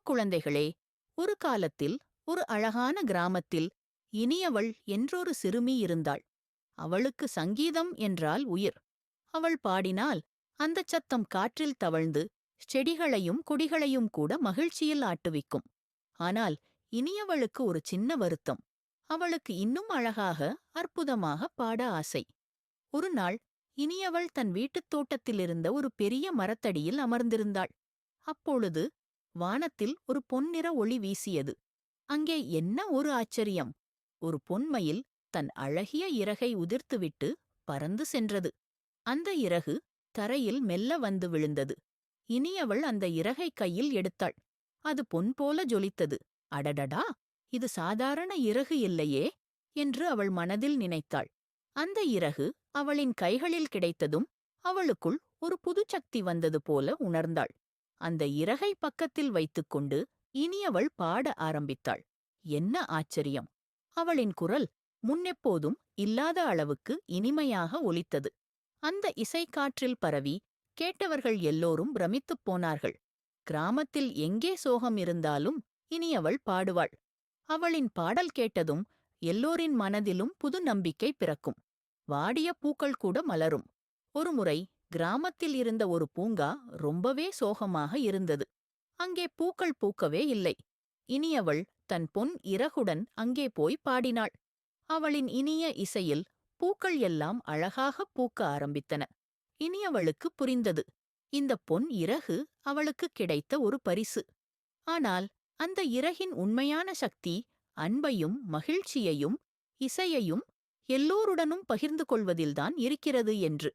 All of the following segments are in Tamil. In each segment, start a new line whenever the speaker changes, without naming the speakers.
குழந்தைகளே, ஒரு காலத்தில் ஒரு அழகான கிராமத்தில் இனியவள் என்றொரு சிறுமி இருந்தாள். அவளுக்கு சங்கீதம் என்றால் உயிர். அவள் பாடினால் அந்தச் சத்தம் காற்றில் தவழ்ந்து செடிகளையும் கொடிகளையும் கூட மகிழ்ச்சியில் ஆட்டுவிக்கும். ஆனால் இனியவளுக்கு ஒரு சின்ன வருத்தம். அவளுக்கு இன்னும் அழகாக, அற்புதமாக பாட ஆசை. ஒரு நாள் இனியவள் தன் வீட்டுத் தோட்டத்திலிருந்த ஒரு பெரிய மரத்தடியில் அமர்ந்திருந்தாள். அப்பொழுது வானத்தில் ஒரு பொன்னிற ஒளி வீசியது. அங்கே என்ன ஒரு ஆச்சரியம்! ஒரு பொன்மயில் தன் அழகிய இறகை உதிர்த்துவிட்டு பறந்து சென்றது. அந்த இறகு தரையில் மெல்ல வந்து விழுந்தது. இனியவள் அந்த இறகை கையில் எடுத்தாள். அது பொன் போல ஜொலித்தது. அடடடா, இது சாதாரண இறகு இல்லையே என்று அவள் மனதில் நினைத்தாள். அந்த இறகு அவளின் கைகளில் கிடைத்ததும் அவளுக்குள் ஒரு புது சக்தி வந்தது போல உணர்ந்தாள். அந்த இறகை பக்கத்தில் வைத்துக்கொண்டு இனியவள் பாட ஆரம்பித்தாள். என்ன ஆச்சரியம்! அவளின் குரல் முன்னெப்போதும் இல்லாத அளவுக்கு இனிமையாக ஒலித்தது. அந்த இசை காற்றில் பரவி கேட்டவர்கள் எல்லோரும் பிரமித்துப் போனார்கள். கிராமத்தில் எங்கே சோகம் இருந்தாலும் இனியவள் பாடுவாள். அவளின் பாடல் கேட்டதும் எல்லோரின் மனதிலும் புது நம்பிக்கை பிறக்கும். வாடிய பூக்கள் கூட மலரும். ஒருமுறை கிராமத்தில் இருந்த ஒரு பூங்கா ரொம்பவே சோகமாக இருந்தது. அங்கே பூக்கள் பூக்கவே இல்லை. இனியவள் தன் பொன் இறகுடன் அங்கே போய் பாடினாள். அவளின் இனிய இசையில் பூக்கள் எல்லாம் அழகாகப் பூக்க ஆரம்பித்தன. இனியவளுக்கு புரிந்தது, இந்த பொன் இறகு அவளுக்கு கிடைத்த ஒரு பரிசு. ஆனால் அந்த இறகின் உண்மையான சக்தி அன்பையும் மகிழ்ச்சியையும் இசையையும் எல்லோருடனும் பகிர்ந்து கொள்வதில்தான் இருக்கிறது என்று.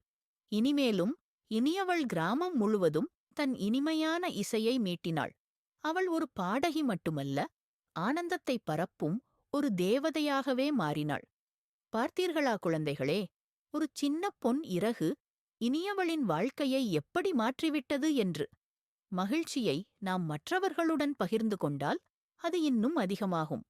இனிமேலும் இனியவள் கிராமம் முழுவதும் தன் இனிமையான இசையை மீட்டினாள். அவள் ஒரு பாடகி மட்டுமல்ல, ஆனந்தத்தை பரப்பும் ஒரு தேவதையாகவே மாறினாள். பார்த்தீர்களா குழந்தைகளே, ஒரு சின்ன பொன் இறகு இனியவளின் வாழ்க்கையை எப்படி மாற்றிவிட்டது என்று. மகிழ்ச்சியை நாம் மற்றவர்களுடன் பகிர்ந்து கொண்டால் அது இன்னும் அதிகமாகும்.